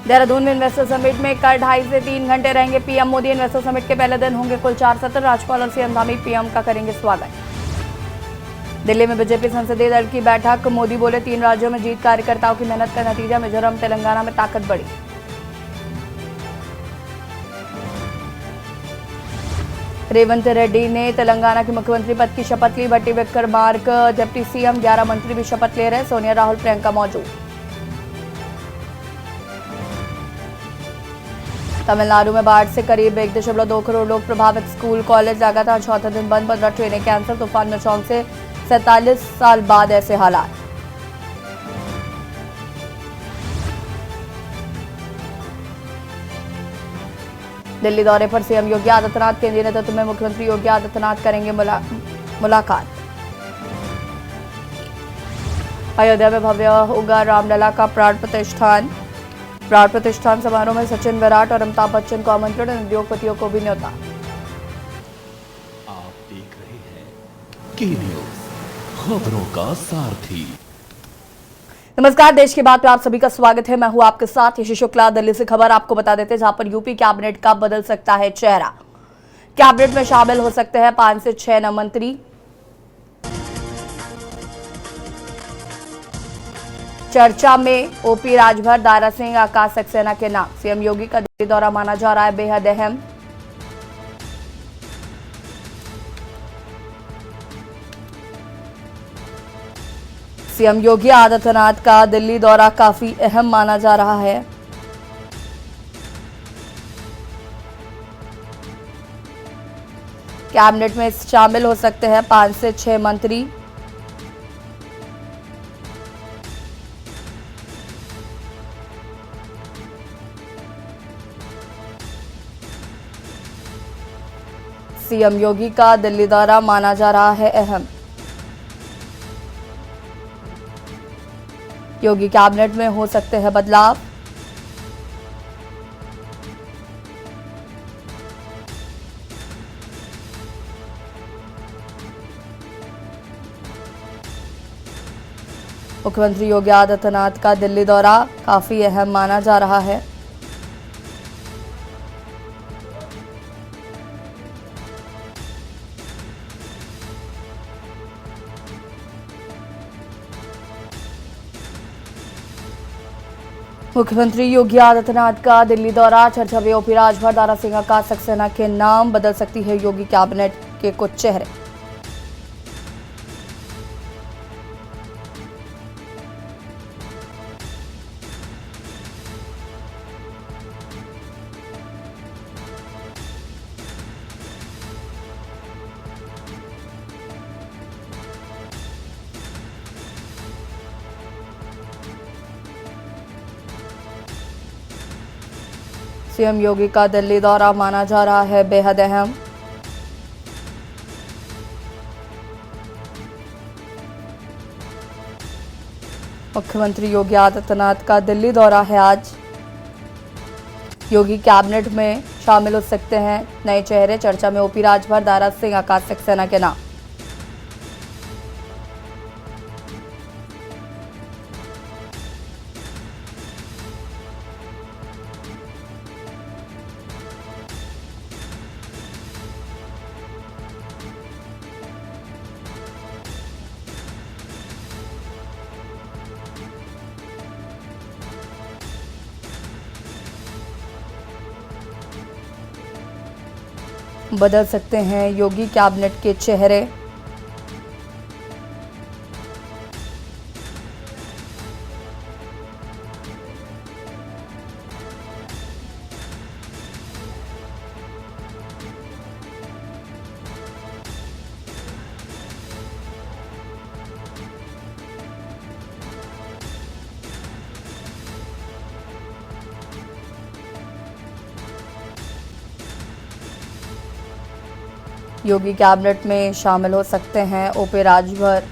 देहरादून में investor summit में कल 2.5 से 3 घंटे रहेंगे पीएम मोदी। इन्वेस्टर समिट के पहले दिन होंगे कुल 4 सत्र। राज्यपाल और सीएम धामी पीएम का करेंगे स्वागत। दिल्ली में बीजेपी संसदीय दल की बैठक। मोदी बोले 3 राज्यों में जीत कार्यकर्ताओं की मेहनत का नतीजा। मिजोरम तेलंगाना में ताकत बढ़ी। रेवंत रेड्डी ने तेलंगाना के मुख्यमंत्री पद की शपथ ली। भट्टी विक्रमार्क डिप्टी सीएम, 11 मंत्री भी शपथ ले रहे। सोनिया, राहुल, प्रियंका मौजूद। तमिलनाडु में बाढ़ से करीब 1.2 करोड़ लोग प्रभावित। स्कूल कॉलेज लगातार चौथे दिन बंद। 15 ट्रेनें कैंसिल। तूफान में चौंक से 47 साल बाद ऐसे हालात। दिल्ली दौरे पर सीएम योगी आदित्यनाथ। केंद्रीय नेतृत्व में मुख्यमंत्री योगी आदित्यनाथ करेंगे मुलाकात। अयोध्या में भव्य होगा रामलला का प्राण प्रतिष्ठान। प्राण प्रतिष्ठान समारोह में सचिन, विराट और अमिताभ बच्चन को आमंत्रण। उद्योगपतियों को भी न्योता। आप देख रहे हैं की न्यूज, खबरों का सारथी। नमस्कार, देश की बात पे आप सभी का स्वागत है। मैं हूं आपके साथ यशी शुक्ला। दिल्ली से खबर आपको बता देते हैं, जहां पर यूपी कैबिनेट का बदल सकता है चेहरा। कैबिनेट में शामिल हो सकते हैं 5 से 6 नए मंत्री। चर्चा में ओपी राजभर, दारा सिंह, आकाश सक्सेना के नाम। सीएम योगी का दिल्ली दौरा माना जा रहा है बेहद अहम। सीएम योगी आदित्यनाथ का दिल्ली दौरा काफी अहम माना जा रहा है। कैबिनेट में शामिल हो सकते हैं 5 से 6 मंत्री। सीएम योगी का दिल्ली दौरा माना जा रहा है अहम। योगी कैबिनेट में हो सकते हैं बदलाव। मुख्यमंत्री योगी आदित्यनाथ का दिल्ली दौरा काफी अहम माना जा रहा है। मुख्यमंत्री योगी आदित्यनाथ का दिल्ली दौरा। चर्चा में ओपी राजभर, दारा सिंह, आकाश सक्सेना के नाम। बदल सकती है योगी कैबिनेट के कुछ चेहरे। सीएम योगी का दिल्ली दौरा माना जा रहा है बेहद अहम। मुख्यमंत्री योगी आदित्यनाथ का दिल्ली दौरा है आज। योगी कैबिनेट में शामिल हो सकते हैं नए चेहरे। चर्चा में ओपी राजभर, दारा सिंह, आकाश सक्सेना के नाम। बदल सकते हैं योगी कैबिनेट के चेहरे। योगी कैबिनेट में शामिल हो सकते हैं ओपी राजभर,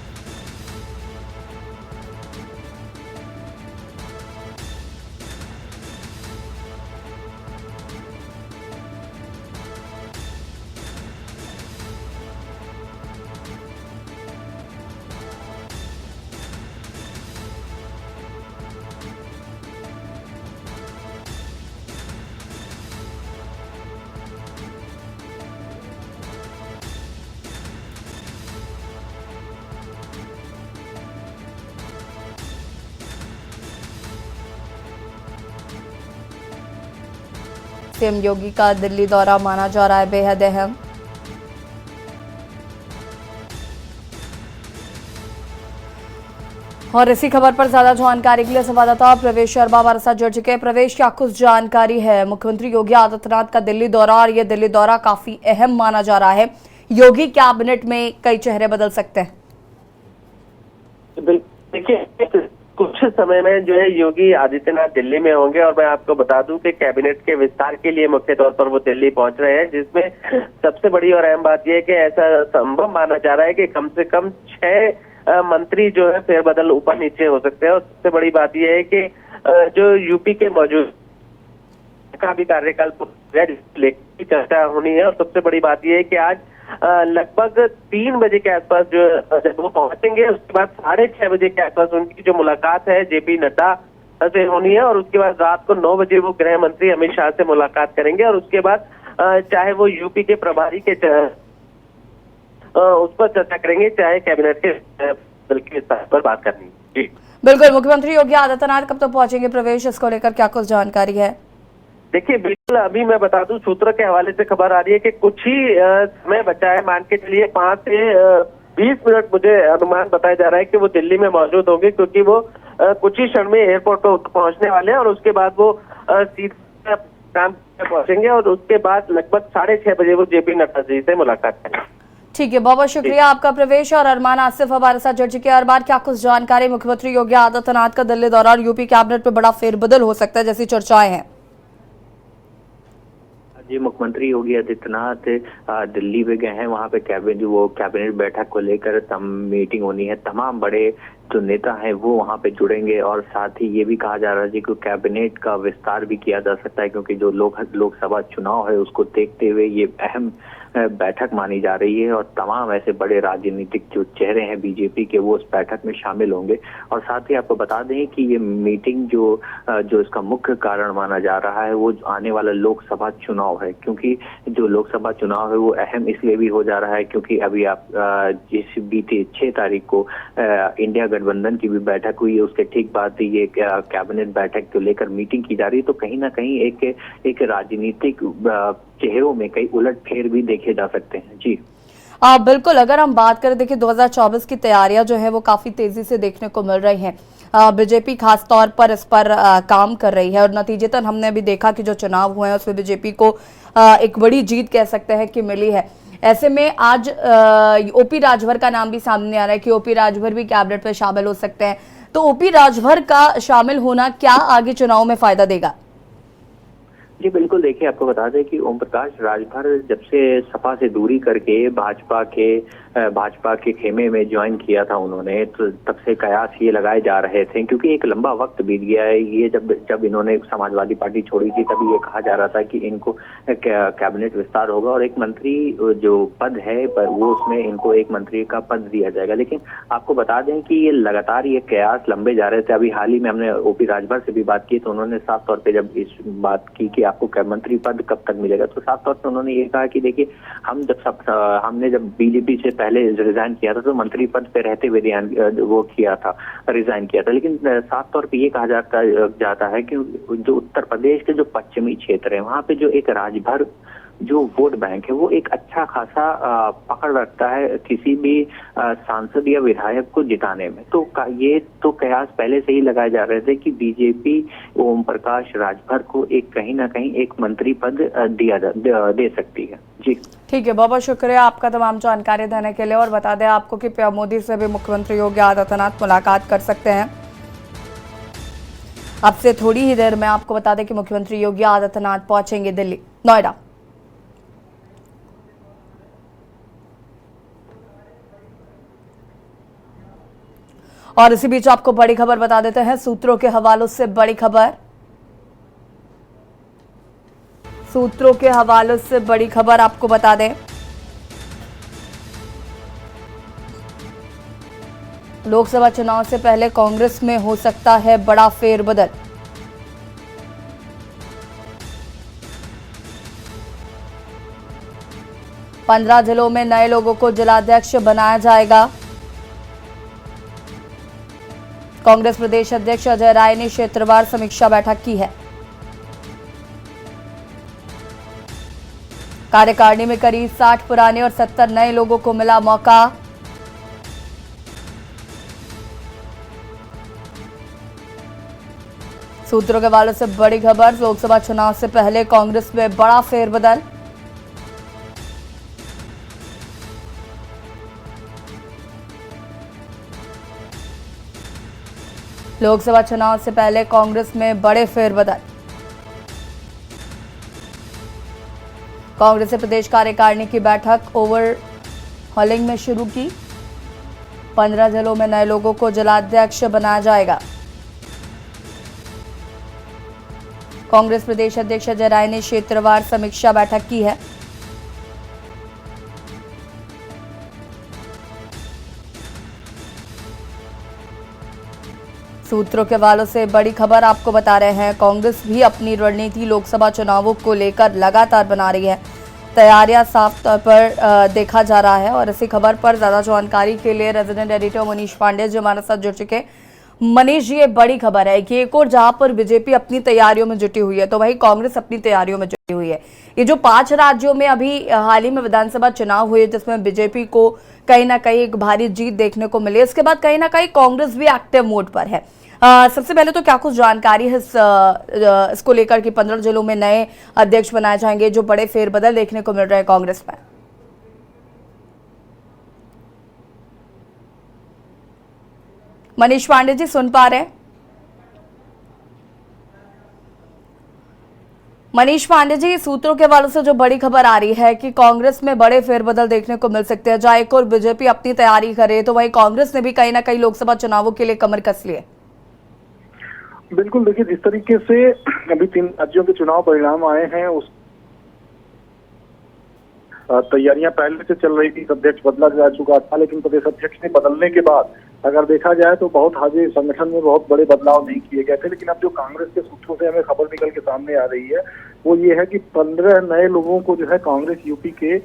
सीएम योगी का दिल्ली दौरा माना जा रहा है बेहद अहम। और इसी खबर पर ज्यादा जानकारी के लिए संवाददाता प्रवेश शर्मा हमारे साथ जुड़ चुके हैं। प्रवेश, क्या कुछ जानकारी है? मुख्यमंत्री योगी आदित्यनाथ का दिल्ली दौरा, और ये दिल्ली दौरा काफी अहम माना जा रहा है। योगी कैबिनेट में कई चेहरे बदल सकते हैं। देखिए, कुछ समय में जो है योगी आदित्यनाथ दिल्ली में होंगे, और मैं आपको बता दूं कि कैबिनेट के विस्तार के लिए मुख्य तौर पर वो दिल्ली पहुंच रहे हैं, जिसमें सबसे बड़ी और अहम बात यह है कि ऐसा संभव माना जा रहा है कि कम से कम 6 मंत्री जो है फेरबदल ऊपर नीचे हो सकते हैं। और सबसे बड़ी बात यह है कि जो यूपी के मौजूद का भी कार्यकाल की चर्चा होनी है। और सबसे बड़ी बात यह है कि आज लगभग 3 बजे के आसपास जो जब वो पहुंचेंगे, उसके बाद 6:30 बजे के आसपास उनकी जो मुलाकात है जेपी नड्डा से होनी है। और उसके बाद रात को 9 बजे वो गृह मंत्री अमित शाह से मुलाकात करेंगे। और उसके बाद चाहे वो यूपी के प्रभारी के उस पर चर्चा करेंगे, चाहे कैबिनेट के दल के विस्तार पर बात करनी। जी बिल्कुल, मुख्यमंत्री योगी आदित्यनाथ कब तक पहुंचेंगे? प्रवेश, इसको लेकर क्या कुछ जानकारी है? देखिए, बिल्कुल अभी मैं बता दूं, सूत्रों के हवाले से खबर आ रही है कि कुछ ही समय बचा है, मान के चलिए 5 से 20 मिनट मुझे अनुमान बताया जा रहा है कि वो दिल्ली में मौजूद होंगे, क्योंकि वो कुछ ही क्षण में एयरपोर्ट पर पहुंचने वाले हैं। और उसके बाद वो सीधे काम पहुंचेंगे, और उसके बाद लगभग 6:30 बजे वो जेपी नड्डा जी से मुलाकात करेंगे। ठीक है, बहुत बहुत शुक्रिया आपका प्रवेश। और अरमान आसिफ हमारे साथ जुड़ चुके हैं। अरमान, क्या कुछ जानकारी? मुख्यमंत्री योगी आदित्यनाथ का दिल्ली दौरा और यूपी कैबिनेट में बड़ा फेरबदल हो सकता है जैसी चर्चाएं हैं। जी, मुख्यमंत्री योगी आदित्यनाथ दिल्ली में गए हैं। वहां पे कैबिनेट बैठक को लेकर मीटिंग होनी है। तमाम बड़े जो नेता हैं वो वहां पे जुड़ेंगे, और साथ ही ये भी कहा जा रहा है कि कैबिनेट का विस्तार भी किया जा सकता है, क्योंकि जो लोकसभा चुनाव है उसको देखते हुए ये अहम बैठक मानी जा रही है। और तमाम ऐसे बड़े राजनीतिक जो चेहरे हैं बीजेपी के, वो उस बैठक में शामिल होंगे। और साथ ही आपको बता दें कि ये मीटिंग जो इसका मुख्य कारण माना जा रहा है वो आने वाला लोकसभा चुनाव है, क्योंकि जो लोकसभा चुनाव है वो अहम इसलिए भी हो जा रहा है क्योंकि अभी आप जिस बीते 6 तारीख को इंडिया गठबंधन की भी बैठक हुई है, उसके ठीक बाद ये कैबिनेट बैठक को लेकर मीटिंग की जा रही है। तो कहीं ना कहीं एक राजनीतिक चेहरों में कई उलटफेर भी देखे जा सकते हैं। जी बिल्कुल, अगर हम बात करें, देखिए 2024 की तैयारियां जो है वो काफी तेजी से देखने को मिल रही हैं। बीजेपी खास तौर पर इस पर काम कर रही है, और नतीजतन हमने भी देखा कि जो चुनाव हुए हैं उसमें बीजेपी को एक बड़ी जीत कह सकते हैं कि मिली है। ऐसे में आज ओपी राजभर का नाम भी सामने आ रहा है कि ओपी राजभर भी कैबिनेट में शामिल हो सकते हैं। तो ओपी राजभर का शामिल होना क्या आगे चुनाव में फायदा देगा? जी बिल्कुल, देखिए आपको बता दें कि ओम प्रकाश राजभर जब से सपा से दूरी करके भाजपा के खेमे में ज्वाइन किया था उन्होंने, तो तब से कयास ये लगाए जा रहे थे, क्योंकि एक लंबा वक्त बीत गया है। ये जब इन्होंने समाजवादी पार्टी छोड़ी थी तभी ये कहा जा रहा था कि इनको कैबिनेट विस्तार होगा और एक मंत्री जो पद है पर वो उसमें इनको एक मंत्री का पद दिया जाएगा। लेकिन आपको बता दें कि ये लगातार ये कयास लंबे जा रहे थे। अभी हाल ही में हमने ओपी राजभर से भी बात की, तो उन्होंने साफ तौर पर जब इस बात की कि आपको मंत्री पद कब तक मिलेगा, तो साफ तौर पर उन्होंने ये कहा कि देखिए हमने जब बीजेपी से पहले रिजाइन किया था तो मंत्री पद पे रहते हुए रिजाइन किया था। लेकिन साफ तौर पे ये कहा जाता है कि जो उत्तर प्रदेश के जो पश्चिमी क्षेत्र है वहां पे जो एक राजभर जो वोट बैंक है वो एक अच्छा खासा पकड़ रखता है किसी भी सांसद या विधायक को जिताने में। तो ये तो कयास पहले से ही लगाए जा रहे थे कि बीजेपी ओम प्रकाश राजभर को एक कहीं ना कहीं एक मंत्री पद दे सकती है। जी ठीक है, बहुत बहुत शुक्रिया आपका तमाम जानकारी देने के लिए। और बता दें आपको कि पीएम मोदी से भी मुख्यमंत्री योगी आदित्यनाथ मुलाकात कर सकते हैं। अब से थोड़ी ही देर में आपको बता दें कि मुख्यमंत्री योगी आदित्यनाथ पहुंचेंगे दिल्ली, नोएडा। और इसी बीच आपको बड़ी खबर बता देते हैं, सूत्रों के हवालों से बड़ी खबर आपको बता दें। लोकसभा चुनाव से पहले कांग्रेस में हो सकता है बड़ा फेरबदल। पंद्रह जिलों में नए लोगों को जिलाध्यक्ष बनाया जाएगा। कांग्रेस प्रदेश अध्यक्ष अजय राय ने क्षेत्रवार समीक्षा बैठक की है। कार्यकारिणी में करीब 60 पुराने और 70 नए लोगों को मिला मौका। सूत्रों के हवाले से बड़ी खबर, लोकसभा चुनाव से पहले कांग्रेस में बड़ा फेरबदल। लोकसभा चुनाव से पहले कांग्रेस में बड़े फेरबदल। कांग्रेस ने प्रदेश कार्यकारिणी की बैठक ओवरहॉलिंग में शुरू की। 15 जिलों में नए लोगों को जिलाध्यक्ष बनाया जाएगा। कांग्रेस प्रदेश अध्यक्ष अजय राय ने क्षेत्रवार समीक्षा बैठक की है। सूत्रों के हवालों से बड़ी खबर आपको बता रहे हैं, कांग्रेस भी अपनी रणनीति लोकसभा चुनावों को लेकर लगातार बना रही है। तैयारियां साफ तौर पर देखा जा रहा है और इसी खबर पर ज्यादा जानकारी के लिए रेजिडेंट एडिटर मनीष पांडे जी हमारे साथ जुड़ चुके। मनीष जी, ये बड़ी खबर है कि एक और जहां पर बीजेपी अपनी तैयारियों में जुटी हुई है तो वहीं कांग्रेस अपनी तैयारियों में जुटी हुई है। ये जो 5 राज्यों में अभी हाल ही में विधानसभा चुनाव हुए जिसमें बीजेपी को कहीं ना कहीं एक भारी जीत देखने को मिली, इसके बाद कहीं ना कहीं कांग्रेस भी एक्टिव मोड पर है। सबसे पहले तो क्या कुछ जानकारी है इसको लेकर कि 15 जिलों में नए अध्यक्ष बनाए जाएंगे, जो बड़े फेरबदल देखने को मिल रहे हैं कांग्रेस में? मनीष पांडे जी सुन पा रहे हैं? मनीष पांडे जी, सूत्रों के हवालों से जो बड़ी खबर आ रही है कि कांग्रेस में बड़े फेरबदल देखने को मिल सकते हैं। जहां एक और बीजेपी अपनी तैयारी करे तो वहीं कांग्रेस ने भी कहीं ना कहीं लोकसभा चुनावों के लिए कमर कस ली है। बिल्कुल, देखिए जिस तरीके से अभी 3 राज्यों के चुनाव परिणाम आए हैं उस तैयारियां पहले से चल रही थी। अध्यक्ष बदला जा चुका था, लेकिन प्रदेश अध्यक्ष ने बदलने के बाद अगर देखा जाए तो बहुत हाजिर संगठन में बहुत बड़े बदलाव नहीं किए गए थे। लेकिन अब जो कांग्रेस के सूत्रों से हमें खबर निकल के सामने आ रही है वो ये है कि 15 नए लोगों को जो है कांग्रेस यूपी के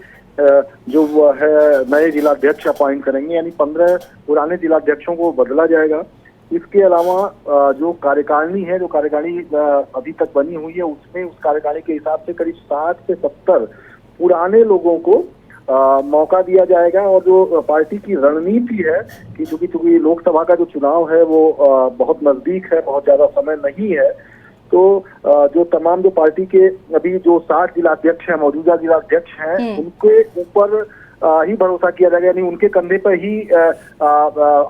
जो है नए जिलाध्यक्ष अपॉइंट करेंगे, यानी 15 पुराने जिलाध्यक्षों को बदला जाएगा। इसके अलावा जो कार्यकारिणी है, जो कार्यकारिणी अभी तक बनी हुई है, उसमें उस कार्यकारिणी के हिसाब से करीब 60 से 70 पुराने लोगों को मौका दिया जाएगा। और जो पार्टी की रणनीति है कि चूंकि लोकसभा का जो चुनाव है वो बहुत नजदीक है, बहुत ज्यादा समय नहीं है, तो जो तमाम जो पार्टी के अभी जो 60 जिलाध्यक्ष हैं, मौजूदा जिलाध्यक्ष हैं, उनके ऊपर ही भरोसा किया जाएगा, यानी उनके कंधे पर ही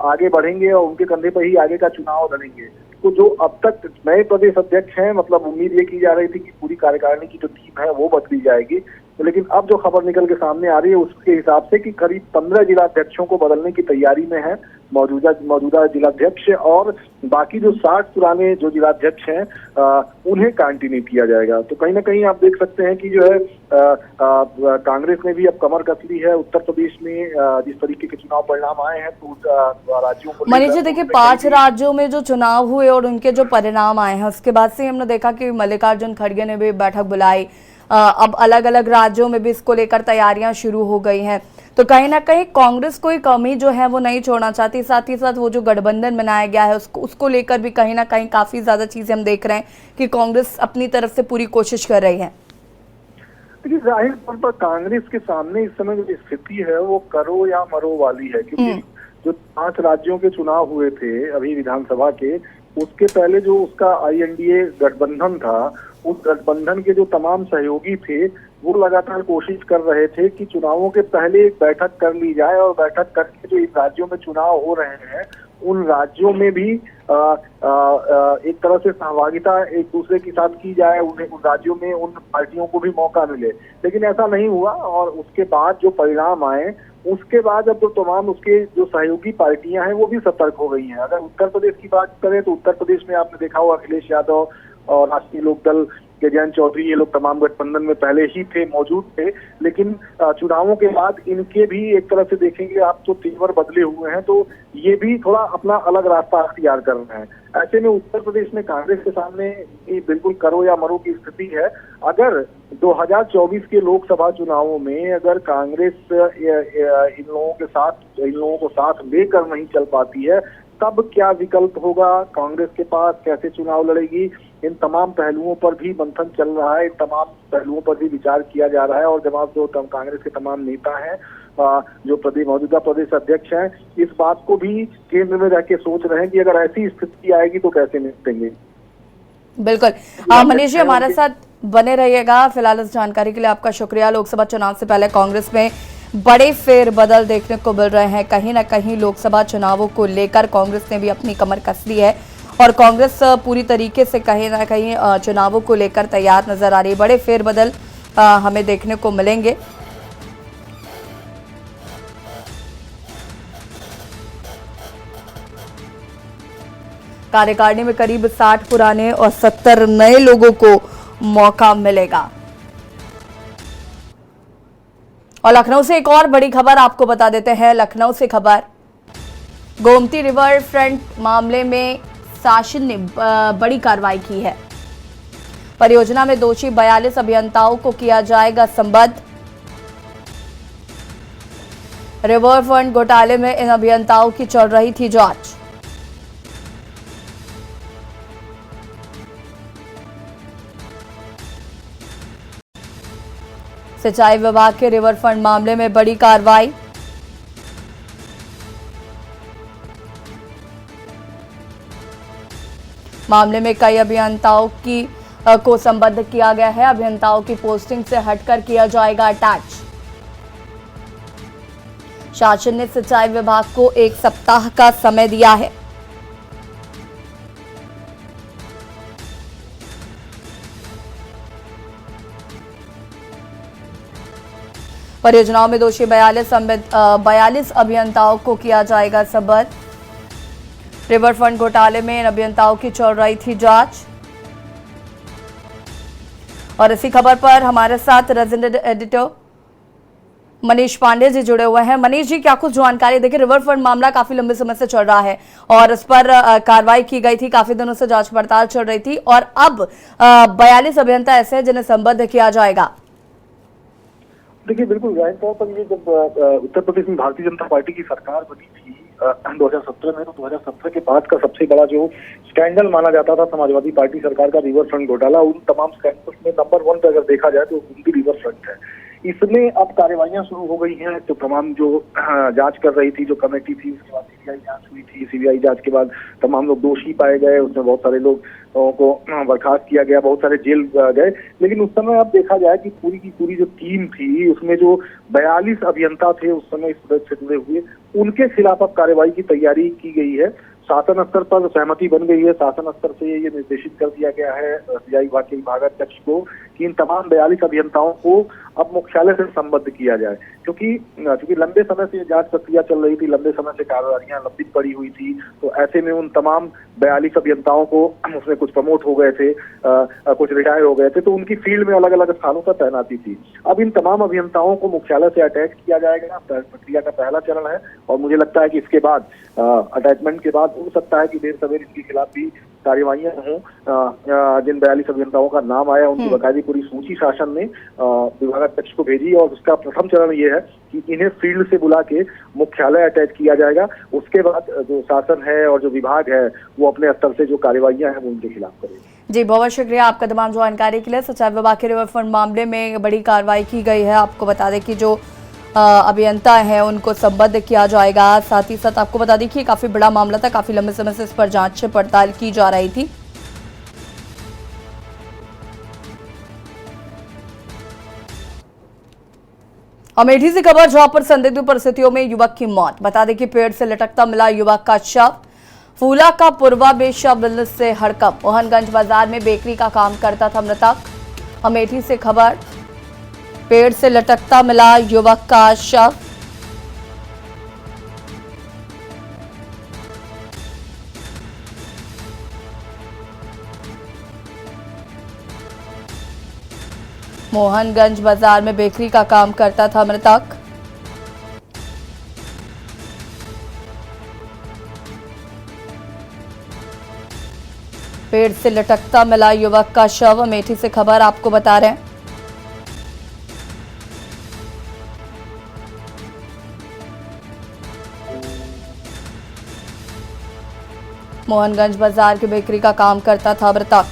आगे बढ़ेंगे और उनके कंधे पर ही आगे का चुनाव लड़ेंगे। तो जो अब तक नए प्रदेश अध्यक्ष हैं, मतलब उम्मीद ये की जा रही थी कि पूरी कार्यकारिणी की जो टीम है वो बदली जाएगी, तो लेकिन अब जो खबर निकल के सामने आ रही है उसके हिसाब से कि करीब 15 जिलाध्यक्षों को बदलने की तैयारी में है मौजूदा जिलाध्यक्ष, और बाकी जो 60 पुराने जो जिलाध्यक्ष हैं उन्हें कंटिन्यू किया जाएगा। तो कहीं ना कहीं आप देख सकते हैं कि जो है कांग्रेस ने भी अब कमर कस ली है। उत्तर प्रदेश में जिस तरीके के चुनाव परिणाम आए हैं तो राज्यों को मनीष जी देखिए, 5 राज्यों में जो चुनाव हुए और उनके जो परिणाम आए हैं उसके बाद से हमने देखा कि मल्लिकार्जुन खड़गे ने भी बैठक बुलाई। अब अलग अलग राज्यों में भी इसको लेकर तैयारियां शुरू हो गई हैं, तो कहीं ना कहीं कांग्रेस कोई कमी जो है वो नहीं छोड़ना चाहती। साथ ही साथ वो जो गठबंधन बनाया गया है उसको लेकर भी कहीं ना कहीं काफी ज्यादा चीजें हम देख रहे हैं कि कांग्रेस अपनी तरफ से पूरी कोशिश कर रही है। देखिए, जाहिर तौर पर कांग्रेस के सामने इस समय जो स्थिति है वो करो या मरो वाली है, क्योंकि जो 5 राज्यों के चुनाव हुए थे अभी विधानसभा के, उसके पहले जो उसका INDA गठबंधन था, उस गठबंधन के जो तमाम सहयोगी थे वो लगातार कोशिश कर रहे थे कि चुनावों के पहले एक बैठक कर ली जाए और बैठक करके जो इन राज्यों में चुनाव हो रहे हैं उन राज्यों में भी एक तरह से सहभागिता एक दूसरे के साथ की जाए, उन राज्यों में उन पार्टियों को भी मौका मिले। लेकिन ऐसा नहीं हुआ और उसके बाद जो परिणाम आए उसके बाद अब जो तमाम उसके जो सहयोगी पार्टियां हैं वो भी सतर्क हो गई हैं। अगर उत्तर प्रदेश की बात करें तो उत्तर प्रदेश में आपने देखा होगा अखिलेश यादव और राष्ट्रीय लोकदल के जयंत चौधरी, ये लोग तमाम गठबंधन में पहले ही थे, मौजूद थे, लेकिन चुनावों के बाद इनके भी एक तरह से देखेंगे आप तो तेवर बदले हुए हैं, तो ये भी थोड़ा अपना अलग रास्ता अख्तियार कर रहे हैं। ऐसे में उत्तर प्रदेश में कांग्रेस के सामने बिल्कुल करो या मरो की स्थिति है। अगर 2024 के लोकसभा चुनावों में अगर कांग्रेस इन लोगों को साथ लेकर नहीं चल पाती है, तब क्या विकल्प होगा कांग्रेस के पास, कैसे चुनाव लड़ेगी, इन तमाम पहलुओं पर भी मंथन चल रहा है, इन तमाम पहलुओं पर भी विचार किया जा रहा है। और जब जो कांग्रेस के तमाम नेता हैं, जो मौजूदा प्रदेश अध्यक्ष हैं, इस बात को भी केंद्र में रह के सोच रहे हैं कि अगर ऐसी स्थिति आएगी तो कैसे निपटेंगे। बिल्कुल मनीष जी हमारे साथ बने रहिएगा। फिलहाल इस जानकारी के लिए आपका शुक्रिया। लोकसभा चुनाव से पहले कांग्रेस में बड़े फेरबदल देखने को मिल रहे हैं। कहीं ना कहीं लोकसभा चुनावों को लेकर कांग्रेस ने भी अपनी कमर कस ली है और कांग्रेस पूरी तरीके से कहीं ना कहीं चुनावों को लेकर तैयार नजर आ रही है। बड़े फेरबदल हमें देखने को मिलेंगे। कार्यकारिणी में करीब 60 पुराने और 70 नए लोगों को मौका मिलेगा। और लखनऊ से एक और बड़ी खबर आपको बता देते हैं। लखनऊ से खबर, गोमती रिवर फ्रंट मामले में शासन ने बड़ी कार्रवाई की है। परियोजना में दोषी 42 अभियंताओं को किया जाएगा संबद्ध। रिवर फ्रंट घोटाले में इन अभियंताओं की चल रही थी जांच। सिंचाई विभाग के रिवर फ्रंट मामले में बड़ी कार्रवाई। मामले में कई अभियंताओं को संबद्ध किया गया है। अभियंताओं की पोस्टिंग से हटकर किया जाएगा अटैच। शासन ने सिंचाई विभाग को 1 सप्ताह का समय दिया है। परियोजनाओं में दोषी 42 अभियंताओं को किया जाएगा संबद्ध। रिवर फ्रंट घोटाले में इन अभियंताओं की चल रही थी जांच। और इसी खबर पर हमारे साथ रेजिडेंट एडिटर मनीष पांडे जी जुड़े हुए हैं। मनीष जी, क्या कुछ जानकारी? देखिए, रिवर फ्रंट मामला काफी लंबे समय से चल रहा है और इस पर कार्रवाई की गई थी। काफी दिनों से जांच पड़ताल चल रही थी और अब 42 अभियंता ऐसे हैं जिन्हें संबद्ध किया जाएगा। देखिए, बिल्कुल जाहिर तौर पर ये जब उत्तर प्रदेश में भारतीय जनता पार्टी की सरकार बनी थी 2017 में, तो 2017 के बाद का सबसे बड़ा जो स्कैंडल माना जाता था समाजवादी पार्टी सरकार का रिवर फ्रंट घोटाला, उन तमाम स्कैंडल्स में नंबर 1 पे अगर देखा जाए तो उनकी रिवर फ्रंट है। इसमें अब कार्रवाइयां शुरू हो गई हैं। तो तमाम जो जांच कर रही थी, जो कमेटी थी, उसके बाद सीबीआई जांच हुई थी। सीबीआई जांच के बाद तमाम लोग दोषी पाए गए। उसमें बहुत सारे लोगों को बर्खास्त किया गया, बहुत सारे जेल गए। लेकिन उस समय अब देखा जाए कि पूरी की पूरी जो टीम थी, उसमें जो 42 अभियंता थे उस समय इस तरह से हुए, उनके खिलाफ अब कार्रवाई की तैयारी की गई है। शासन स्तर पर सहमति बन गई है। शासन स्तर से ये निर्देशित कर दिया गया है सिंचाई विभाग के विभागाध्यक्ष को कि इन तमाम 42 अभियंताओं को अब मुख्यालय से संबद्ध किया जाए, क्योंकि लंबे समय से जांच प्रक्रिया चल रही थी, लंबे समय से कार्रवाइयां लंबित पड़ी हुई थी। तो ऐसे में उन तमाम 42 अभियंताओं को, उसमें कुछ प्रमोट हो गए थे, कुछ रिटायर हो गए थे, तो उनकी फील्ड में अलग अलग स्थानों पर तैनाती थी। अब इन तमाम अभियंताओं को मुख्यालय से अटैच किया जाएगा। प्रक्रिया का पहला चरण है और मुझे लगता है कि इसके बाद अटैचमेंट के बाद हो सकता है कि देर सवेर इनके खिलाफ भी कार्रवाइयां हों। जिन 42 अभियंताओं का नाम आया, उनकी बकायदी पूरी सूची शासन ने विभागाध्यक्ष को भेजी और उसका प्रथम चरण ये है कि इन्हें फील्ड से बुला के मुख्यालय अटैच किया जाएगा। उसके बाद जो शासन है और जो विभाग है वो अपने स्तर से जो कार्रवाइयां हैं वो उनके खिलाफ करेगा। जी, बहुत शुक्रिया आपका तमाम जानकारी के लिए। सिंचाई विभाग के रिवर फ्रंट मामले में बड़ी कार्रवाई की गई है। आपको बता दें कि जो अभियंता हैं उनको संबद्ध किया जाएगा। साथ ही साथ आपको बता दें कि काफी बड़ा मामला था, काफी लंबे समय से इस पर जांच पड़ताल की जा रही थी। अमेठी से खबर, जहां पर संदिग्ध परिस्थितियों में युवक की मौत। बता दें कि पेड़ से लटकता मिला युवक का शव। फूला का पूर्वा में शव मिलने से हड़कंप। मोहनगंज बाजार में बेकरी का काम करता था मृतक। अमेठी से खबर, पेड़ से लटकता मिला युवक का शव। मोहनगंज बाजार में बेकरी का काम करता था मृतक। पेड़ से लटकता मिला युवक का शव। अमेठी से खबर आपको बता रहे हैं। मोहनगंज बाजार की बेकरी का काम करता था मृतक।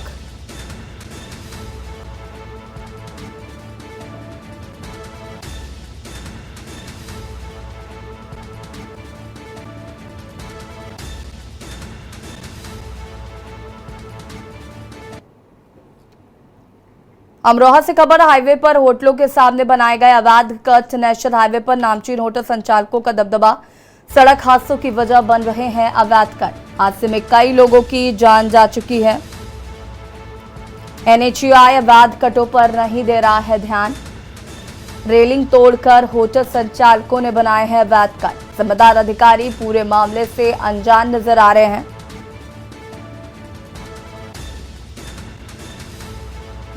अमरोहा से खबर, हाईवे पर होटलों के सामने बनाए गए अवैध कट। नेशनल हाईवे पर नामचीन होटल संचालकों का दबदबा, सड़क हादसों की वजह बन रहे हैं अवैध कट। हादसे में कई लोगों की जान जा चुकी है। NHAI अवैध कटों पर नहीं दे रहा है ध्यान। रेलिंग तोड़कर होटल संचालकों ने बनाए हैं अवैध कट। जिम्मेदार अधिकारी पूरे मामले से अनजान नजर आ रहे हैं।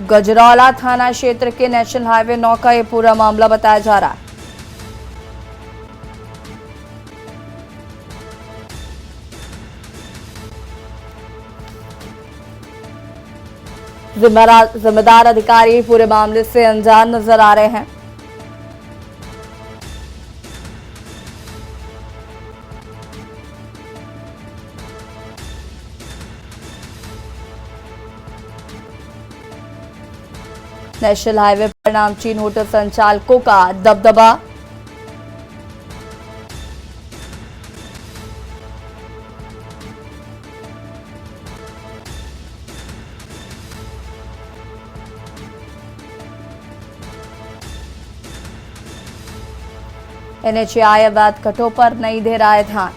गजरौला थाना क्षेत्र के नेशनल हाईवे 9 का ये पूरा मामला बताया जा रहा है। जिम्मेदार अधिकारी पूरे मामले से अनजान नजर आ रहे हैं। नेशनल हाईवे पर नामचीन होटल संचालकों का दबदबा। NHAI अवैध कटों पर नहीं दे रहा है ध्यान।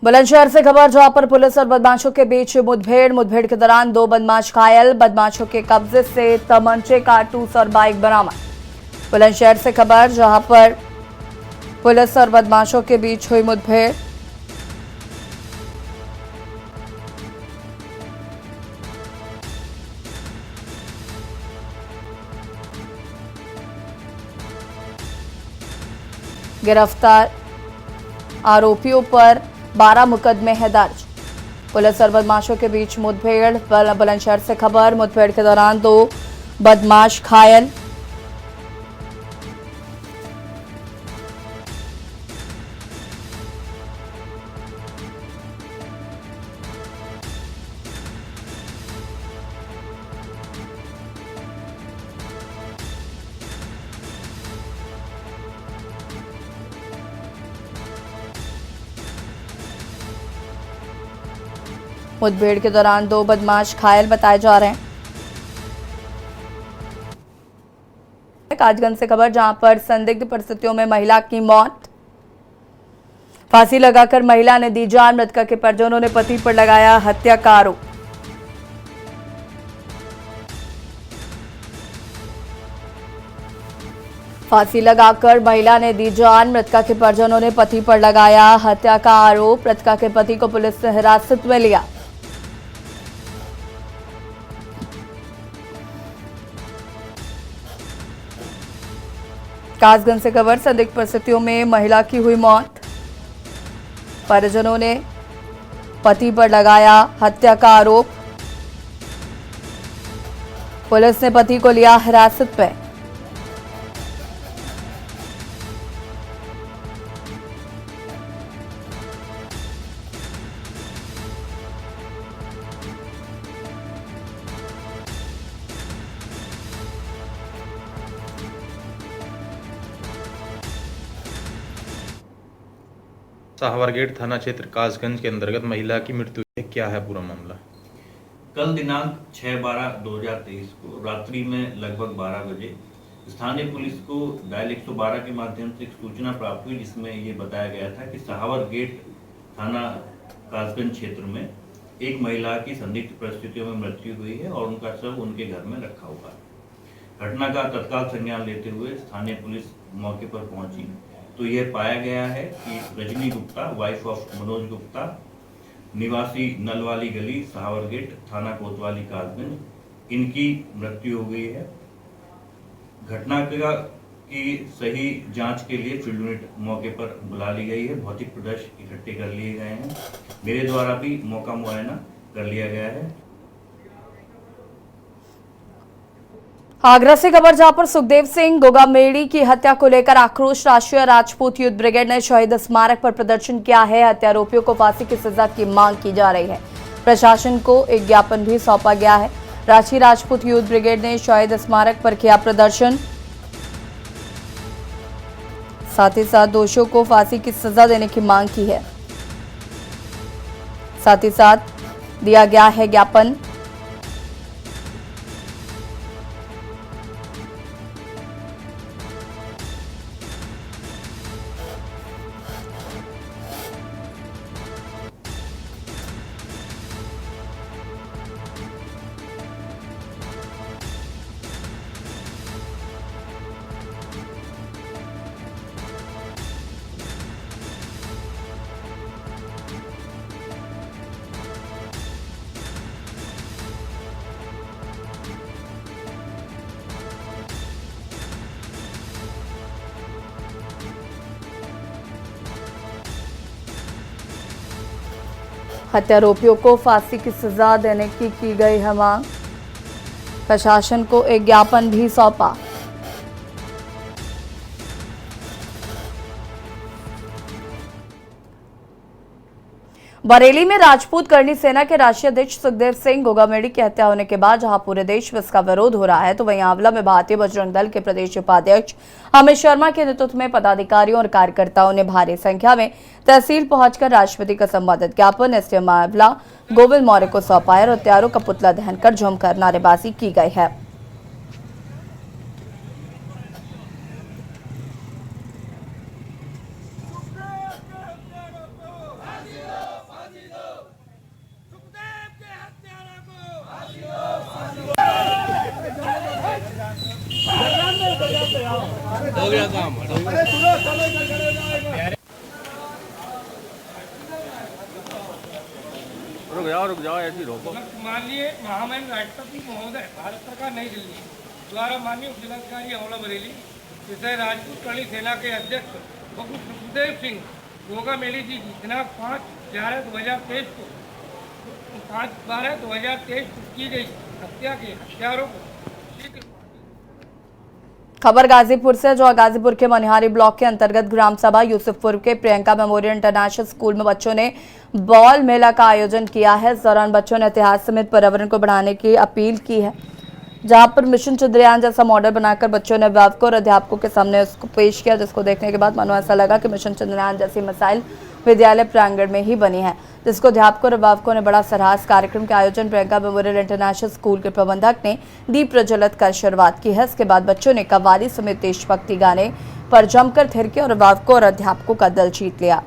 बुलंदशहर से खबर, जहां पर पुलिस और बदमाशों के बीच मुठभेड़ के दौरान 2 बदमाश घायल। बदमाशों के कब्जे से तमंचे, कारतूस और बाइक बरामद। बुलंदशहर से खबर, जहां पर पुलिस और बदमाशों के बीच हुई मुठभेड़। गिरफ्तार आरोपियों पर 12 मुकदमे हैं दर्ज। पुलिस और बदमाशों के बीच मुठभेड़। बुलंदशहर से खबर, मुठभेड़ के दौरान 2 बदमाश घायल। मुठभेड़ के दौरान 2 बदमाश घायल बताए जा रहे हैं। कासगंज से खबर, जहां पर संदिग्ध परिस्थितियों में महिला की मौत। फांसी लगाकर महिला ने दी जान। मृतका के परिजनों ने पति पर लगाया हत्या का आरोप। फांसी लगाकर महिला ने दी जान। मृतका के परिजनों ने पति पर लगाया हत्या का आरोप। मृतका के पति को पुलिस ने हिरासत में लिया। कासगंज से खबर, संदिग्ध परिस्थितियों में महिला की हुई मौत। परिजनों ने पति पर लगाया हत्या का आरोप। पुलिस ने पति को लिया हिरासत में। साहवरगेट थाना क्षेत्र कासगंज के अंतर्गत महिला की मृत्यु है। क्या है पूरा मामला? कल दिनांक 6/12/2023 को रात्रि में लगभग 12 बजे स्थानीय पुलिस को डायल 112 के माध्यम से एक सूचना प्राप्त हुई, जिसमें ये बताया गया था कि साहवरगेट थाना कासगंज क्षेत्र में एक महिला की संदिग्ध परिस्थितियों में मृत्यु हुई है और उनका शव उनके घर में रखा हुआ है। घटना का तत्काल संज्ञान लेते हुए स्थानीय पुलिस मौके पर पहुंची तो यह पाया गया है कि रजनी गुप्ता, वाइफ ऑफ मनोज गुप्ता, निवासी नलवाली गली, साहवरगेट, थाना कोतवाली, कासगंज, इनकी मृत्यु हो गई है। घटना की सही जांच के लिए फील्ड यूनिट मौके पर बुला ली गई है। भौतिक प्रदर्शन इकट्ठे कर लिए गए हैं। मेरे द्वारा भी मौका मुआयना कर लिया गया है। आगरा से खबर, जहां पर सुखदेव सिंह गोगामेड़ी की हत्या को लेकर आक्रोश। राष्ट्रीय राजपूत युद्ध ब्रिगेड ने शहीद स्मारक पर प्रदर्शन किया है। हत्यारोपियों को फांसी की सजा की मांग की जा रही है। प्रशासन को एक ज्ञापन भी सौंपा गया है। राष्ट्रीय राजपूत युद्ध ब्रिगेड ने शहीद स्मारक पर किया प्रदर्शन। साथ ही साथ दोषियों को फांसी की सजा देने की मांग की है। साथ ही साथ दिया गया है ज्ञापन। हत्यारोपियों को फांसी की सजा देने की गई है मांग। प्रशासन को एक ज्ञापन भी सौंपा। बरेली में राजपूत करनी सेना के राष्ट्रीय अध्यक्ष सुखदेव सिंह गोगामेड़ी की हत्या होने के बाद जहां पूरे देश में इसका विरोध हो रहा है, तो वहीं आंवला में भारतीय बजरंग दल के प्रदेश उपाध्यक्ष अमित शर्मा के नेतृत्व में पदाधिकारियों और कार्यकर्ताओं ने भारी संख्या में तहसील पहुंचकर राष्ट्रपति का संबंधित ज्ञापन एसडीएम आंवला गोविंद मौर्य को सौंपा है और हत्यारों का पुतला दहन कर जमकर नारेबाजी की गई है। रुक जाओ ऐसी रोको। माननीय महामहिम राष्ट्रपति महोदय भारत सरकार नई दिल्ली द्वारा माननीय उपजिलाधिकारी आंवला बरेली विषय राजपूत करनी सेना के अध्यक्ष सुखदेव सिंह गोगामेड़ी जी की दिनांक 5/12/2023 को 5/12/2023 को की गई हत्या के हत्यारों को खबर गाजीपुर से, जो गाजीपुर के मनिहारी ब्लॉक के अंतर्गत ग्राम सभा यूसुफपुर के प्रियंका मेमोरियल इंटरनेशनल स्कूल में बच्चों ने बॉल मेला का आयोजन किया है। इस दौरान बच्चों ने इतिहास समेत पर्यावरण को बढ़ाने की अपील की है, जहां पर मिशन चंद्रयान जैसा मॉडल बनाकर बच्चों ने अभिभावकों और अध्यापकों के सामने उसको पेश किया, जिसको देखने के बाद मानो ऐसा लगा कि मिशन चंद्रयान जैसी मिसाइल विद्यालय प्रांगण में ही बनी है, जिसको अध्यापकों और अभिभावकों ने बड़ा सराहा। इस कार्यक्रम के आयोजन प्रियंका मेमोरियल इंटरनेशनल स्कूल के प्रबंधक ने दीप प्रज्वलित कर शुरुआत की है। इसके बाद बच्चों ने कव्वाली समेत देशभक्ति गाने पर जमकर थिरके और अभिभावकों और अध्यापकों का दिल जीत लिया।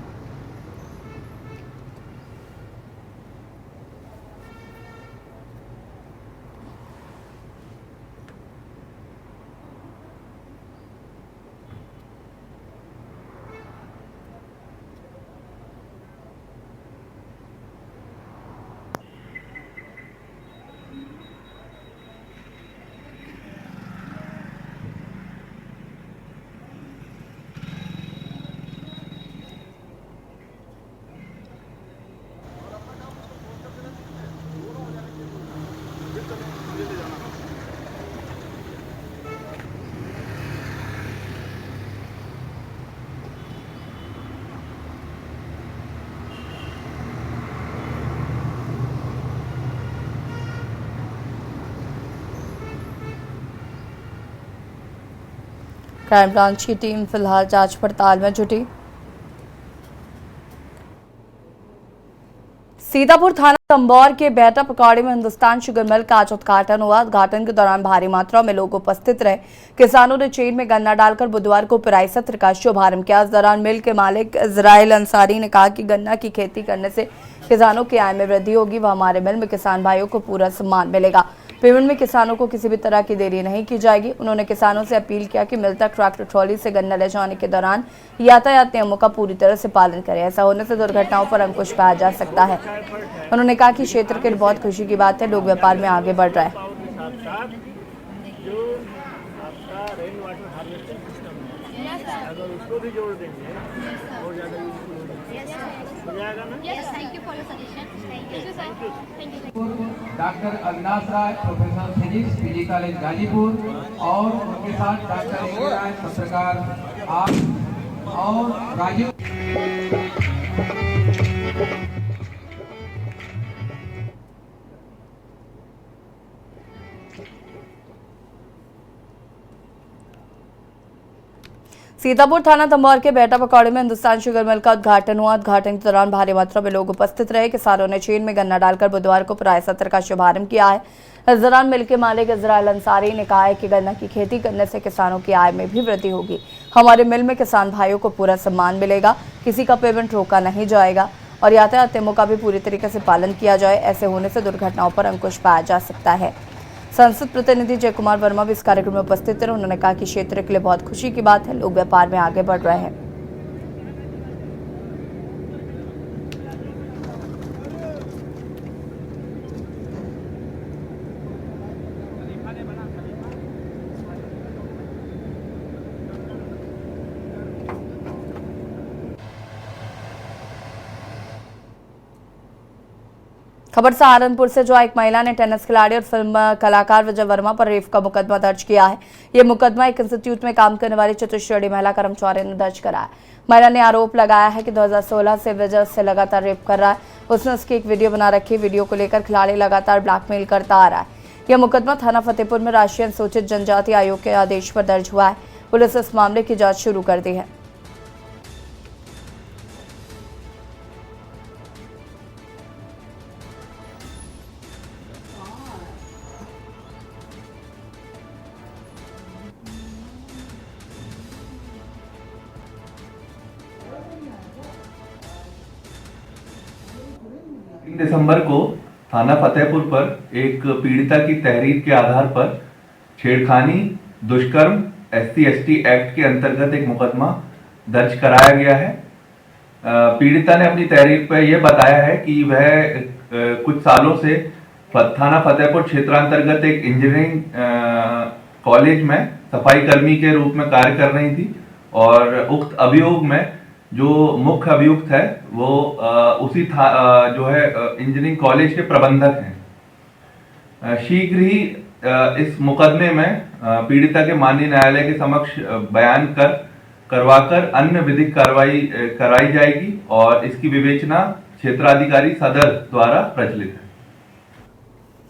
क्राइम ब्रांच की टीम फिलहाल जांच पड़ताल में जुटी। सीतापुर थाना तंबौर के बेटा पकौड़ी में हिंदुस्तान शुगर मिल का आज उद्घाटन हुआ। उद्घाटन के दौरान भारी मात्रा में लोग उपस्थित रहे। किसानों ने चेन में गन्ना डालकर बुधवार को पिराई सत्र का शुभारंभ किया। इस दौरान मिल के मालिक इजराइल अंसारी ने कहा कि गन्ना की खेती करने से किसानों की आय में वृद्धि होगी व हमारे मिल में किसान भाइयों को पूरा सम्मान मिलेगा। पेमेंट में किसानों को किसी भी तरह की देरी नहीं की जाएगी। उन्होंने किसानों से अपील किया कि मिल तक ट्रैक्टर ट्रॉली से गन्ना ले जाने के दौरान यातायात नियमों का पूरी तरह से पालन करें। ऐसा होने से दुर्घटनाओं पर अंकुश पाया जा सकता है। उन्होंने कहा कि क्षेत्र के लिए बहुत खुशी की बात है, लोग व्यापार में आगे बढ़ रहे हैं। Doctor Avinash Rai, professor physics, PG college Ghazipur, और उनके साथ डॉक्टर राय, पत्रकार और राजीव। सीतापुर थाना तंबौर के बेटा पकौड़ी में हिंदुस्तान शुगर मिल का उद्घाटन हुआ। उद्घाटन के दौरान भारी मात्रा में लोग उपस्थित रहे। किसानों ने चेन में गन्ना डालकर बुधवार को पिराई सत्र का शुभारंभ किया है। इस दौरान मिल के मालिक इजराइल अंसारी ने कहा है कि गन्ना की खेती करने से किसानों की आय में भी वृद्धि होगी। हमारे मिल में किसान भाइयों को पूरा सम्मान मिलेगा, किसी का पेमेंट रोका नहीं जाएगा और यातायात नियमों का भी पूरी तरीके से पालन किया जाए। ऐसे होने से दुर्घटनाओं पर अंकुश पाया जा सकता है। संसद प्रतिनिधि जय कुमार वर्मा भी इस कार्यक्रम में उपस्थित रहे। उन्होंने कहा कि क्षेत्र के लिए बहुत खुशी की बात है, लोग व्यापार में आगे बढ़ रहे हैं। खबर सहारनपुर से, जो एक महिला ने टेनिस खिलाड़ी और फिल्म कलाकार विजय वर्मा पर रेप का मुकदमा दर्ज किया है। ये मुकदमा एक इंस्टीट्यूट में काम करने वाली चतुश्रेणी महिला कर्मचारी ने दर्ज कराया। महिला ने आरोप लगाया है कि 2016 से विजय उससे लगातार रेप कर रहा है। उसने उसकी एक वीडियो बना रखी। वीडियो को लेकर खिलाड़ी लगातार ब्लैकमेल करता आ रहा है। यह मुकदमा थाना फतेहपुर में राष्ट्रीय अनुसूचित जनजाति आयोग के आदेश पर दर्ज हुआ है। पुलिस इस मामले की जांच शुरू कर दी है। दिसंबर को थाना फतेहपुर पर एक पीड़िता की तहरीर के आधार पर छेड़खानी, दुष्कर्म SC/ST एक्ट के अंतर्गत एक मुकदमा दर्ज कराया गया है। पीड़िता ने अपनी तहरीर पर यह बताया है कि वह कुछ सालों से थाना फतेहपुर क्षेत्रांतर्गत एक इंजीनियरिंग कॉलेज में सफाई कर्मी के रूप में कार्य कर रही थी और उक्त अभियोग में जो मुख्य अभियुक्त है वो उसी जो है इंजीनियरिंग कॉलेज के प्रबंधक हैं। शीघ्र ही इस मुकदमे में पीड़िता के माननीय न्यायालय के समक्ष बयान करवाकर अन्य विधिक कार्रवाई कराई जाएगी और इसकी विवेचना क्षेत्राधिकारी सदर द्वारा प्रचलित है।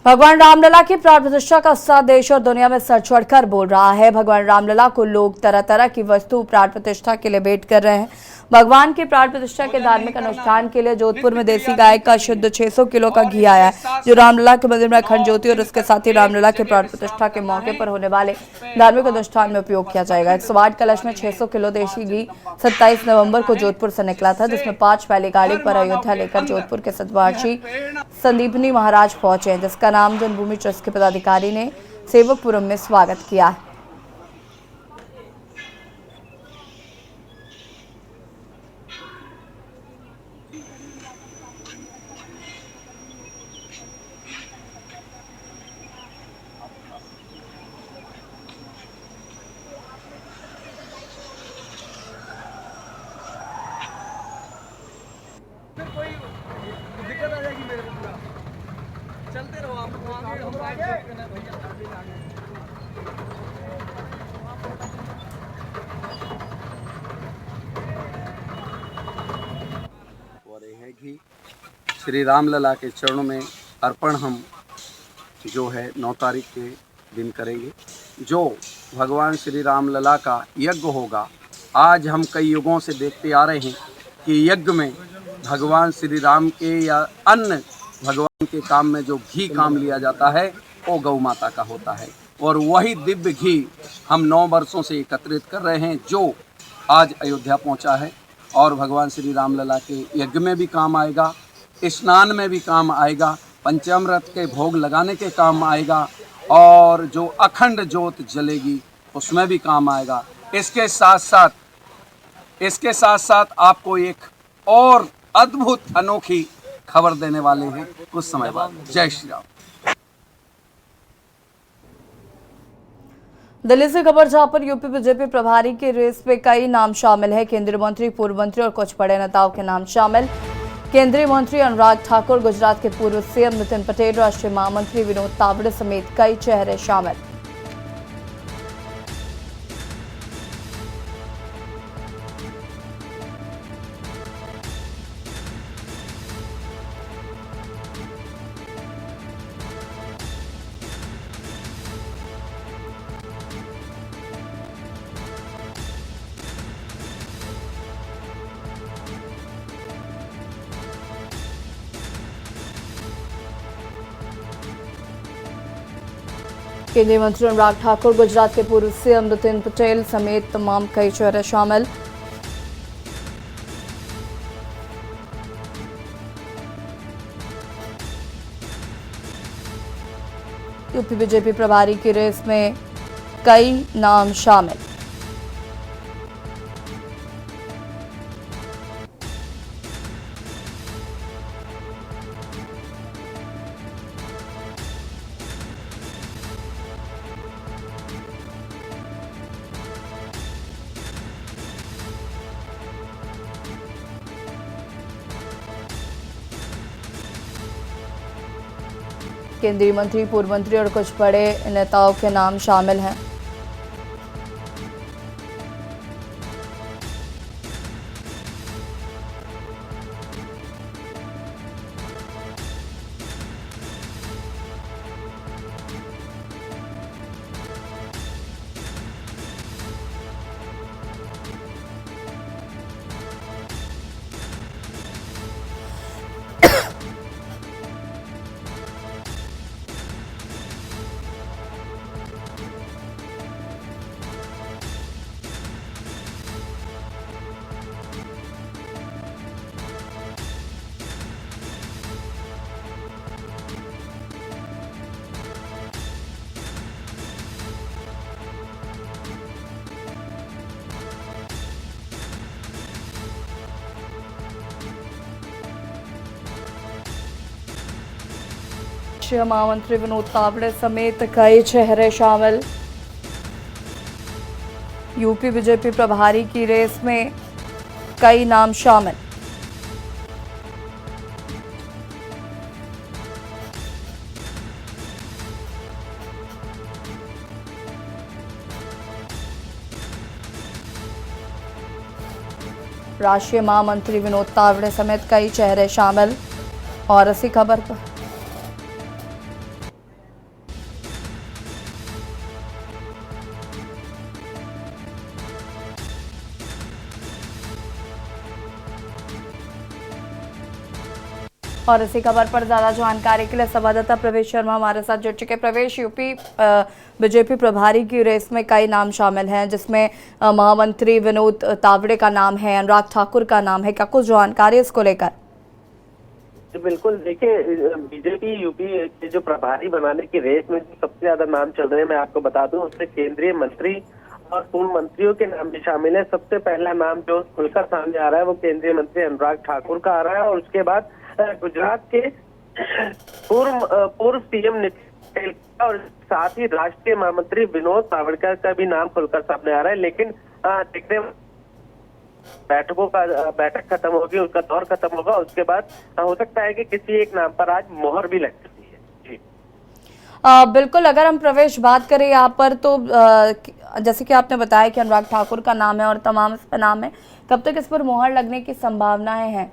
भगवान रामलला की प्राण प्रतिष्ठा का उत्साह देश और दुनिया में सर चढ़कर बोल रहा है। भगवान रामलला को लोग तरह तरह की वस्तु प्राण प्रतिष्ठा के लिए भेंट कर रहे हैं। भगवान की प्राण प्रतिष्ठा के धार्मिक अनुष्ठान के लिए जोधपुर में देसी गाय का शुद्ध 600 किलो का घी आया है, जो रामलला के मंदिर में अखंड ज्योति और इसके साथ ही रामलला के प्राण प्रतिष्ठा के मौके पर होने वाले धार्मिक अनुष्ठान में उपयोग किया जाएगा। 108 कलश में 600 किलो देसी घी 27 नवंबर को जोधपुर से निकला था, जिसमें 5 पहली गाड़ी पर अयोध्या लेकर जोधपुर के सतवार्षी संदीपनी महाराज पहुंचे, जिसका नाम जन्मभूमि ट्रस्ट के पदाधिकारी ने सेवकपुरम में स्वागत किया है। चलते रहो आप आगे है कि श्री रामलला के चरणों में अर्पण हम जो है 9 तारीख के दिन करेंगे, जो भगवान श्री रामलला का यज्ञ होगा। आज हम कई युगों से देखते आ रहे हैं कि यज्ञ में भगवान श्री राम के या अन्य भगवान के काम में जो घी काम लिया जाता है वो गौ माता का होता है, और वही दिव्य घी हम 9 वर्षों से एकत्रित कर रहे हैं, जो आज अयोध्या पहुंचा है और भगवान श्री रामलला के यज्ञ में भी काम आएगा, स्नान में भी काम आएगा, पंचामृत के भोग लगाने के काम आएगा, और जो अखंड ज्योत जलेगी उसमें भी काम आएगा। इसके साथ साथ आपको एक और अद्भुत अनोखी खबर देने वाले हैं कुछ समय बाद। जय श्री राम। दिल्ली से खबर, जहां पर यूपी बीजेपी प्रभारी की रेस में कई नाम शामिल है। केंद्रीय मंत्री, पूर्व मंत्री और कुछ बड़े नेताओं के नाम शामिल। केंद्रीय मंत्री अनुराग ठाकुर, गुजरात के पूर्व सीएम नितिन पटेल, राष्ट्रीय महामंत्री विनोद तावड़े समेत कई चेहरे शामिल। केंद्रीय मंत्री अनुराग ठाकुर, गुजरात के पूर्व सीएम नितिन पटेल समेत तमाम कई चेहरे शामिल। यूपी बीजेपी प्रभारी की रेस में कई नाम शामिल। केंद्रीय मंत्री, पूर्व मंत्री और कुछ बड़े नेताओं के नाम शामिल हैं। राष्ट्रीय महामंत्री विनोद तावड़े समेत कई चेहरे शामिल। यूपी बीजेपी प्रभारी की रेस में कई नाम शामिल। राष्ट्रीय महामंत्री विनोद तावड़े समेत कई चेहरे शामिल। और इसी खबर पर ज्यादा जानकारी के लिए संवाददाता प्रवेश शर्मा हमारे साथ जुड़ चुके। प्रवेश, यूपी बीजेपी प्रभारी की रेस में कई नाम शामिल हैं, जिसमें महामंत्री विनोद तावड़े का नाम है, अनुराग ठाकुर का नाम है। क्या कुछ जानकारी इसको लेकर? बिल्कुल, देखिए बीजेपी यूपी के जो प्रभारी बनाने की रेस में सबसे ज्यादा नाम चल रहे हैं, मैं आपको बता दूं, उससे केंद्रीय मंत्री और पूर्व मंत्रियों के नाम भी शामिल है। सबसे पहला नाम जो खुलकर सामने आ रहा है वो केंद्रीय मंत्री अनुराग ठाकुर का आ रहा है, और उसके बाद गुजरात के पूर्व सीएम नितिन पटेल और साथ ही राष्ट्रीय महामंत्री विनोद तावड़े का भी नाम खुलकर सामने आ रहा है। लेकिन देखते बैठक खत्म होगी, उसका दौर खत्म होगा, उसके बाद हो सकता है कि किसी एक नाम पर आज मोहर भी लग सकती है। जी बिल्कुल, अगर हम प्रवेश बात करें यहाँ पर तो जैसे कि आपने बताया कि अनुराग ठाकुर का नाम है और तमाम इस पर नाम है, कब तक इस पर मोहर लगने की संभावनाएं हैं?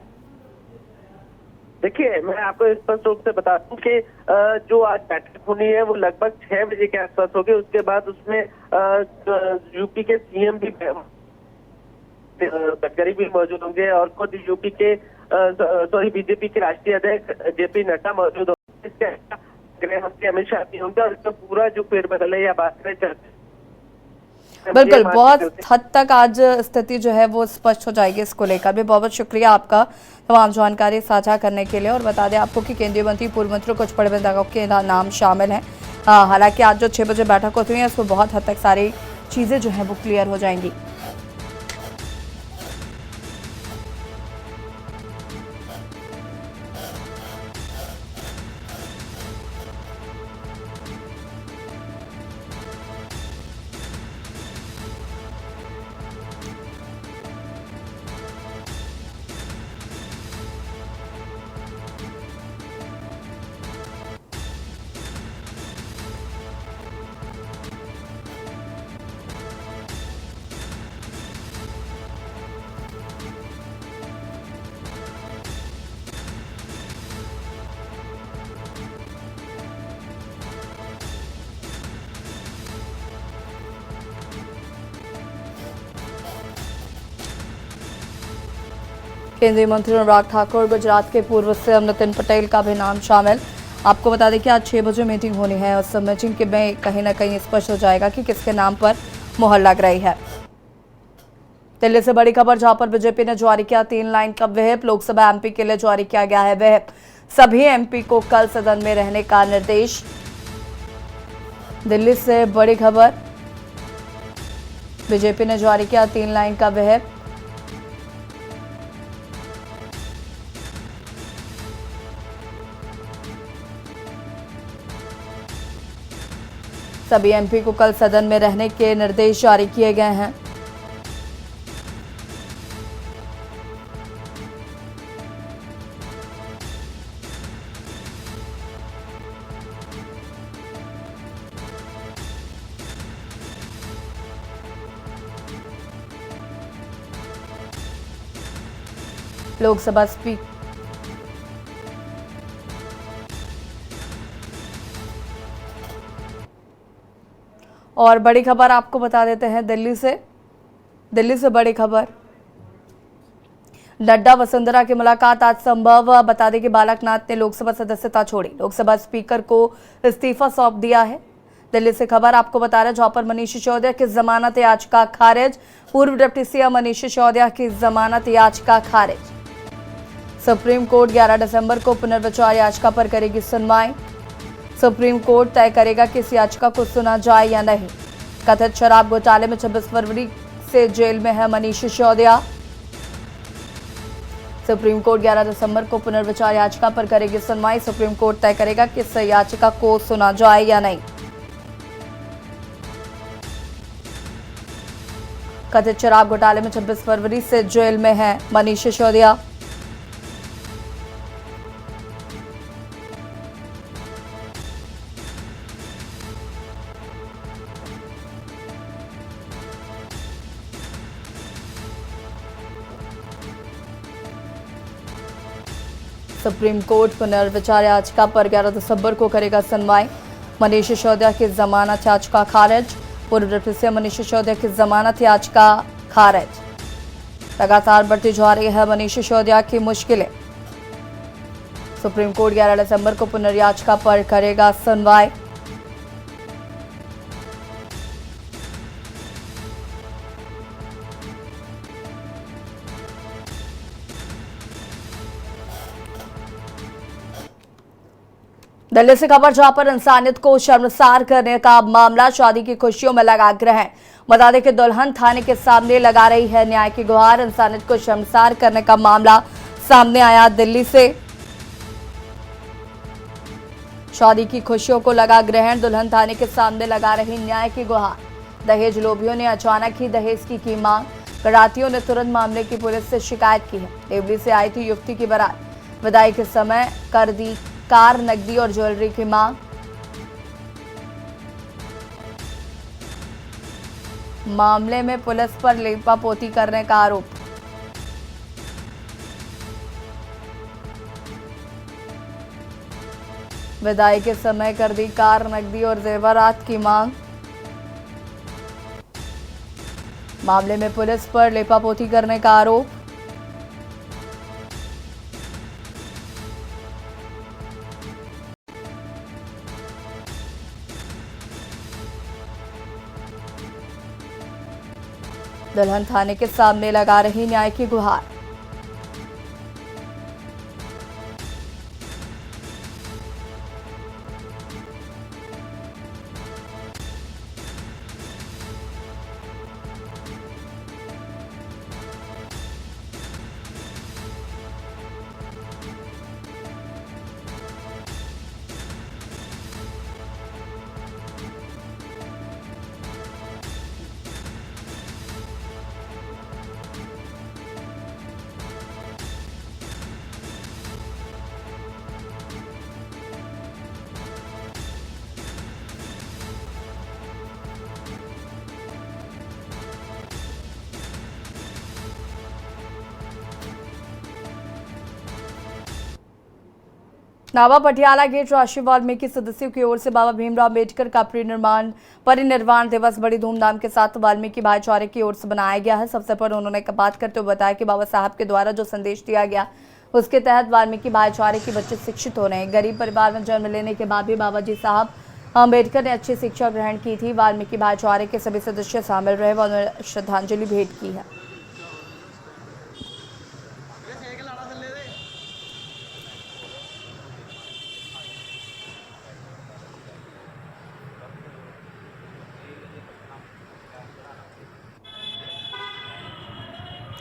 देखिए, मैं आपको स्पष्ट रूप से बता दूं कि जो आज बैठक होनी है वो लगभग 6 बजे के आसपास होगी। उसके बाद उसमें यूपी के सीएम भी गडकरी भी मौजूद होंगे और खुद यूपी के बीजेपी के राष्ट्रीय अध्यक्ष जेपी नड्डा मौजूद होंगे। इसके गृह मंत्री अमित शाह भी होंगे और इसका पूरा जो फेरबदल है या बात करें चर्चा बिल्कुल बहुत हद तक आज स्थिति जो है वो स्पष्ट हो जाएगी। इसको लेकर भी बहुत बहुत शुक्रिया आपका तमाम जानकारी साझा करने के लिए। और बता दें आपको कि केंद्रीय मंत्री, पूर्व मंत्री, कुछ बड़े नेताओं के नाम शामिल हैं। हालांकि आज जो 6 बजे बैठक होती है उसमें बहुत हद तक सारी चीजें जो है वो क्लियर हो जाएंगी। केंद्रीय मंत्री अनुराग ठाकुर, गुजरात के पूर्व सीएम नितिन पटेल का भी नाम शामिल। आपको बता दें कि आज 6 बजे मीटिंग होनी है। उस मीटिंग में कहीं ना कहीं स्पष्ट हो जाएगा कि किसके नाम पर मोहर लग रही है। दिल्ली से बड़ी खबर, जहां पर बीजेपी ने जारी किया 3 लाइन का व्हिप। लोकसभा एमपी के लिए जारी किया गया है व्हिप। सभी एमपी को कल सदन में रहने का निर्देश। दिल्ली से बड़ी खबर, बीजेपी ने जारी किया 3 लाइन का व्हिप। सभी एमपी को कल सदन में रहने के निर्देश जारी किए गए हैं। लोकसभा स्पीकर और बड़ी खबर आपको बता देते हैं दिल्ली से बड़ी खबर। नड्डा वसुंधरा की मुलाकात आज संभव, बता दें कि बालकनाथ ने लोकसभा सदस्यता छोड़ी, लोकसभा स्पीकर को इस्तीफा सौंप दिया है। दिल्ली से खबर आपको बता रहे, जहां पर मनीष सिसोदिया की जमानत याचिका खारिज, पूर्व डिप्टी सीएम मनीष सिसोदिया की जमानत याचिका खारिज। सुप्रीम कोर्ट 11 दिसंबर को पुनर्विचार याचिका पर करेगी सुनवाई। सुप्रीम कोर्ट तय करेगा कि इस याचिका को सुना जाए या नहीं। कथित शराब घोटाले में 26 फरवरी से जेल में है मनीष सिसोदिया। सुप्रीम कोर्ट 11 दिसंबर को पुनर्विचार याचिका पर करेगी सुनवाई। सुप्रीम कोर्ट तय करेगा कि इस याचिका को सुना जाए या नहीं। कथित शराब घोटाले में 26 फरवरी से जेल में है मनीष सिसोदिया। सुप्रीम कोर्ट पुनर्विचार याचिका पर 11 दिसंबर को करेगा सुनवाई। मनीष सिसोदिया की जमानत याचिका खारिज, पूर्व डिप्टी सीएम मनीष सिसोदिया की जमानत याचिका खारिज। लगातार बढ़ती जा रही है मनीष सिसोदिया की मुश्किलें। सुप्रीम कोर्ट 11 दिसंबर को पुनर्याचिका पर करेगा सुनवाई। दिल्ली से खबर, जहां पर इंसानियत को शर्मसार करने का मामला, शादी की खुशियों में लगा ग्रहण। बता दें कि दुल्हन थाने के सामने लगा रही है न्याय की गुहार। इंसानियत को शर्मसार करने का मामला सामने आया दिल्ली से। शादी की खुशियों को लगा ग्रहण, दुल्हन थाने के सामने लगा रही न्याय की गुहार। दहेज लोभियों ने अचानक ही दहेज की मांग। बारातियों ने तुरंत मामले की पुलिस से शिकायत की है। देवली से आई थी युवती की बारात। विदाई के समय कर दी कार, नकदी और ज्वेलरी की मांग। मामले में पुलिस पर लेपापोती करने का आरोप। विदाई के समय कर दी कार, नकदी और जेवरात की मांग। मामले में पुलिस पर लेपापोती करने का आरोप। दुल्हन थाने के सामने लगा रही न्याय की गुहार। नावा पटियाला गेट राष्ट्रीय वाल्मीकि सदस्यों की ओर से बाबा भीमराव अम्बेडकर का परिनिर्वाण दिवस बड़ी धूमधाम के साथ वाल्मीकि भाईचारे की ओर से बनाया गया है। सबसे पहले उन्होंने बात करते हुए बताया कि बाबा साहब के द्वारा जो संदेश दिया गया उसके तहत वाल्मीकि भाईचारे के बच्चे शिक्षित हो रहे हैं। गरीब परिवार में जन्म लेने के बाद भी बाबा जी साहब अम्बेडकर ने अच्छी शिक्षा ग्रहण की थी। वाल्मीकि भाईचारे के सभी सदस्य शामिल रहे व उन्होंने श्रद्धांजलि भेंट की है।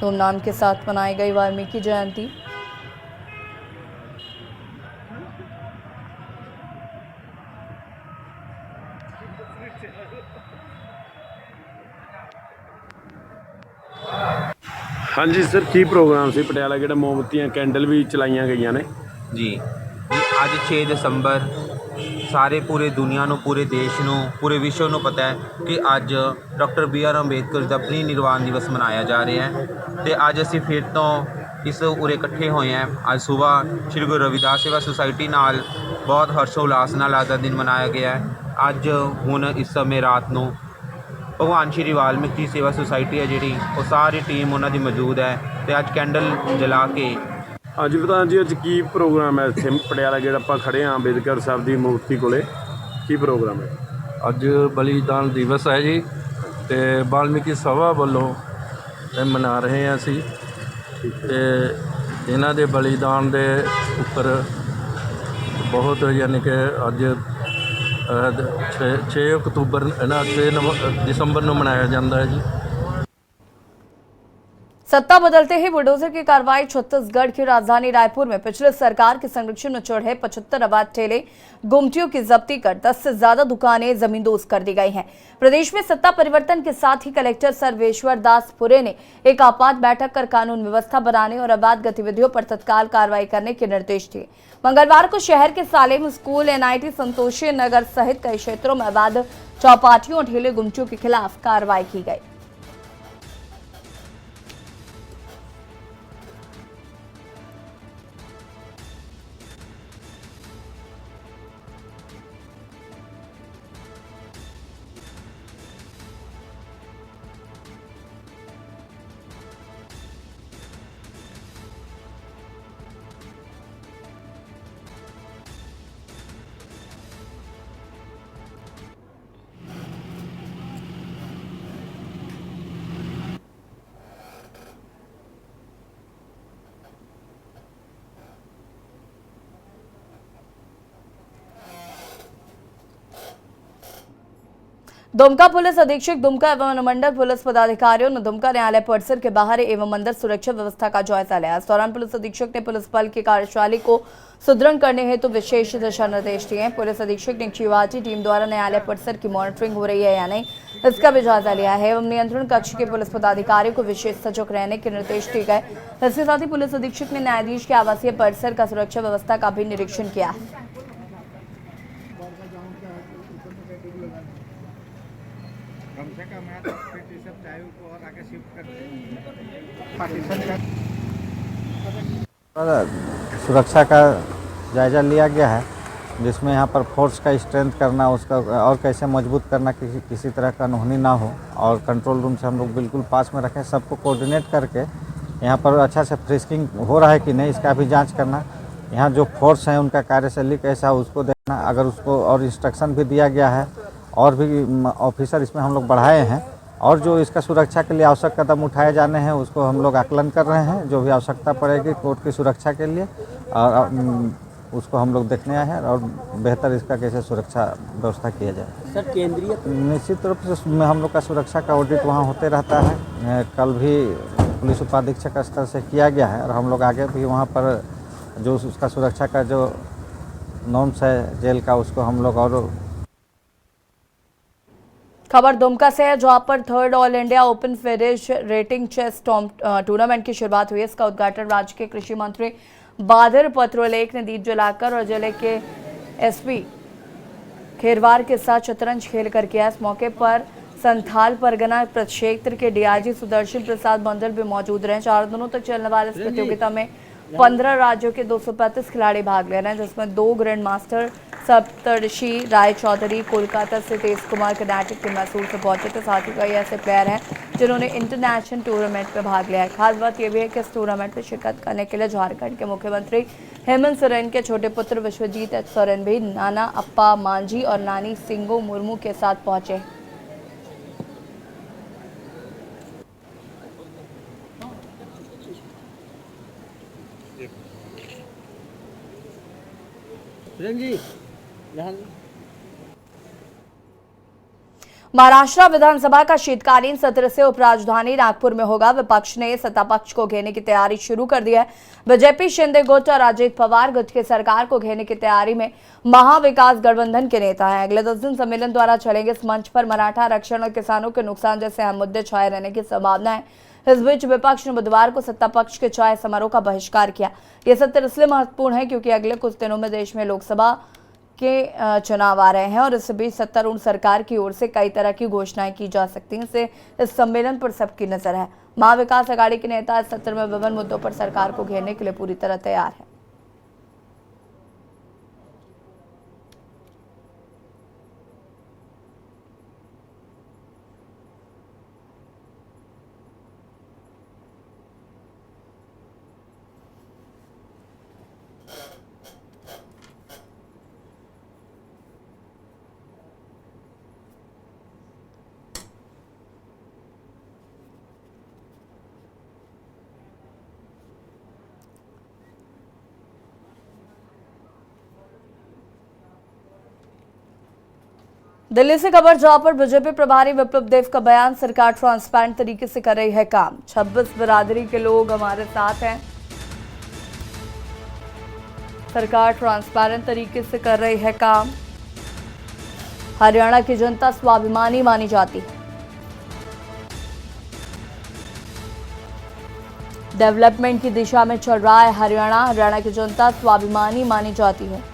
धूमधाम के साथ मनाई गई वाल्मीकि जयंती। हाँ जी सर, की प्रोग्राम से पटियाला गेट मोमबत्तियां कैंडल भी चलाइया गई ने जी। ਅੱਜ 6 ਦਸੰਬਰ ਸਾਰੇ ਪੂਰੇ ਦੁਨੀਆ ਨੂੰ, ਪੂਰੇ ਦੇਸ਼ ਨੂੰ, ਪੂਰੇ ਵਿਸ਼ਵ ਨੂੰ ਪਤਾ ਹੈ ਕਿ ਅੱਜ ਡਾਕਟਰ BR ਅੰਬੇਦਕਰ ਦਾ ਪਰਿਨਿਰਵਾਣ ਦਿਵਸ ਮਨਾਇਆ ਜਾ ਰਿਹਾ ਹੈ। ਤੇ ਅੱਜ ਅਸੀਂ ਫਿਰ ਤੋਂ ਇਸ ਉਰੇ ਇਕੱਠੇ ਹੋਏ ਹਾਂ। ਅੱਜ ਸਵੇਰ ਸ਼੍ਰੀ ਗੁਰੂ ਰਵਿਦਾਸ ਸੇਵਾ ਸੁਸਾਇਟੀ ਨਾਲ ਬਹੁਤ ਹਰਸ਼ੋ ਉਲਾਸ ਨਾਲ ਅੱਜ ਦਾ ਦਿਨ ਮਨਾਇਆ ਗਿਆ ਹੈ। ਅੱਜ ਹੁਣ ਇਸ ਸਮੇਂ ਰਾਤ ਨੂੰ ਭਗਵਾਨ ਸ਼੍ਰੀ ਵਾਲਮੀਕੀ ਸੇਵਾ ਸੁਸਾਇਟੀ ਹੈ ਜਿਹੜੀ ਉਹ ਸਾਰੀ ਟੀਮ ਉਹਨਾਂ ਦੀ ਮੌਜੂਦ ਹੈ ਤੇ ਅੱਜ ਕੈਂਡਲ ਜਲਾ ਕੇ ਹਾਂਜੀ ਪ੍ਰਧਾਨ ਜੀ, ਅੱਜ ਕੀ ਪ੍ਰੋਗਰਾਮ ਹੈ ਇੱਥੇ ਪਟਿਆਲਾ ਜਿਹੜਾ ਆਪਾਂ ਖੜੇ ਹਾਂ ਅੰਬੇਦਕਰ ਸਾਹਿਬ ਦੀ ਮੂਰਤੀ ਕੋਲੇ, ਕੀ ਪ੍ਰੋਗਰਾਮ ਹੈ? ਅੱਜ ਬਲੀਦਾਨ ਦਿਵਸ ਹੈ ਜੀ ਤੇ ਵਾਲਮੀਕੀ ਸਭਾ ਵੱਲੋਂ ਇਹ ਮਨਾ ਰਹੇ ਹਾਂ ਅਸੀਂ ਤੇ ਇਹਨਾਂ ਦੇ ਬਲੀਦਾਨ ਦੇ ਉੱਪਰ ਬਹੁਤ ਯਾਨੀ ਕਿ ਅੱਜ 6 ਅਕਤੂਬਰ 6 ਦਸੰबर ਨੂੰ ਮਨਾਇਆ ਜਾਂਦਾ ਹੈ जी। सत्ता बदलते ही बुलडोजर की कार्रवाई छत्तीसगढ़ की राजधानी रायपुर में पिछले सरकार के संरक्षण में चढ़े 75 अवैध ठेले गुमटियों की जब्ती कर 10 से ज्यादा दुकानें जमींदोज कर दी गई हैं। प्रदेश में सत्ता परिवर्तन के साथ ही कलेक्टर सर्वेश्वर दास पुरे ने एक आपात बैठक कर कानून व्यवस्था बनाने और अवैध गतिविधियों पर तत्काल कार्रवाई करने के निर्देश दिए। मंगलवार को शहर के सालेम स्कूल, NIT संतोषी नगर सहित कई क्षेत्रों में अवैध चौपाटियों और ठेले गुमटियों के खिलाफ कार्रवाई की गई। दुमका पुलिस अधीक्षक दुमका एवं अनुमंडल पुलिस पदाधिकारियों ने दुमका न्यायालय परिसर के बाहर एवं अंदर सुरक्षा व्यवस्था का जायजा लिया। इस दौरान पुलिस अधीक्षक ने पुलिस बल की कार्यशैली को सुदृढ़ करने हेतु विशेष दिशा निर्देश दिए। पुलिस अधीक्षक ने शिवाजी टीम द्वारा न्यायालय परिसर की मॉनिटरिंग हो रही है या नहीं इसका भी जायजा लिया है एवं नियंत्रण कक्ष के पुलिस पदाधिकारियों को विशेष सजग रहने के निर्देश दिए गए। इसके साथ ही पुलिस अधीक्षक ने न्यायाधीश के आवासीय परिसर का सुरक्षा व्यवस्था का भी निरीक्षण किया है। सुरक्षा का जायजा लिया गया है जिसमें यहाँ पर फोर्स का स्ट्रेंथ करना, उसका और कैसे मजबूत करना, किसी तरह का अनहोनी ना हो और कंट्रोल रूम से हम लोग बिल्कुल पास में रखें। सबको कोऑर्डिनेट करके यहाँ पर अच्छा से फ्रिस्किंग हो रहा है कि नहीं इसका भी जांच करना। यहाँ जो फोर्स है उनका कार्यशैली कैसा उसको देखना। अगर उसको और इंस्ट्रक्शन भी दिया गया है और भी ऑफिसर इसमें हम लोग बढ़ाए हैं और जो इसका सुरक्षा के लिए आवश्यक कदम उठाए जाने हैं उसको हम लोग आकलन कर रहे हैं। जो भी आवश्यकता पड़ेगी कोर्ट की सुरक्षा के लिए और उसको हम लोग देखने आए हैं और बेहतर इसका कैसे सुरक्षा व्यवस्था किया जाए। सर केंद्रीय निश्चित रूप से हम लोग का सुरक्षा का ऑडिट वहाँ होते रहता है। कल भी पुलिस उपाधीक्षक स्तर से किया गया है और हम लोग आगे भी वहाँ पर जो उसका सुरक्षा का जो नॉर्म्स है जेल का उसको हम लोग और। खबर दुमका से है जहां पर 3rd all India open federation rating chess tournament की शुरुआत हुई। इसका उद्घाटन राज्य के कृषि मंत्री बादर पत्रोलेख ने दीप जलाकर और जिले के SP खेरवार के साथ शतरंज खेलकर किया। इस मौके पर संथाल परगना प्रक्षेत्र के DIG सुदर्शन प्रसाद मंडल भी मौजूद रहे। 4 दिनों तक चलने वाले इस प्रतियोगिता में 15 राज्यों के 235 खिलाड़ी भाग ले रहे हैं जिसमें 2 ग्रैंड मास्टर सप्तर्षि राय चौधरी कोलकाता से, तेज कुमार कर्नाटक के मैसूर से पहुंचे थे। साथ ही कई ऐसे प्लेयर हैं जिन्होंने इंटरनेशनल टूर्नामेंट में भाग लिया है। खास बात यह भी है कि इस टूर्नामेंट में शिरकत करने के लिए झारखंड के मुख्यमंत्री हेमंत सोरेन के छोटे पुत्र विश्वजीत सोरेन भी नाना अप्पा मांझी और नानी सिंगो मुर्मू के साथ पहुंचे। महाराष्ट्र विधानसभा का शीतकालीन सत्र से उपराजधानी नागपुर में होगा। विपक्ष ने सत्ता पक्ष को घेरने की तैयारी शुरू कर दी है। बीजेपी शिंदे गुट और अजित पवार गुट की सरकार को घेरने की तैयारी में महाविकास गठबंधन के नेता हैं। अगले 10 दिन सम्मेलन द्वारा चलेंगे। इस मंच पर मराठा आरक्षण और किसानों के नुकसान जैसे अहम मुद्दे छाए रहने की संभावना है। इस बीच विपक्ष ने बुधवार को सत्ता पक्ष के चाय समारोह का बहिष्कार किया। यह सत्र इसलिए महत्वपूर्ण है क्योंकि अगले कुछ दिनों में देश में लोकसभा के चुनाव आ रहे हैं और इस बीच सत्तारूढ़ सरकार की ओर से कई तरह की घोषणाएं की जा सकती हैं। इससे इस सम्मेलन पर सबकी नजर है। महाविकास अघाड़ी के नेता इस सत्र में विभिन्न मुद्दों पर सरकार को घेरने के लिए पूरी तरह तैयार है। दिल्ली से खबर जहां पर बीजेपी प्रभारी विप्लव देव का बयान, सरकार ट्रांसपेरेंट तरीके से कर रही है काम। 26 बिरादरी के लोग हमारे साथ हैं। सरकार ट्रांसपेरेंट तरीके से कर रही है काम। हरियाणा की जनता स्वाभिमानी मानी जाती है। डेवलपमेंट की दिशा में चल रहा है हरियाणा। हरियाणा की जनता स्वाभिमानी मानी जाती है।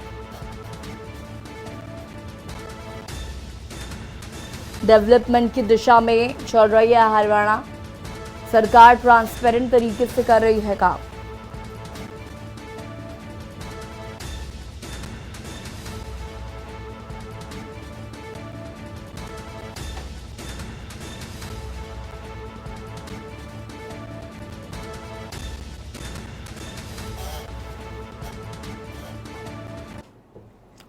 डेवलपमेंट की दिशा में चल रही है हरियाणा। सरकार ट्रांसपेरेंट तरीके से कर रही है काम।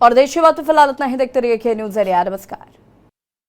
और देश की बात फिलहाल इतना ही। देखते रहिए के न्यूज़ इंडिया। नमस्कार।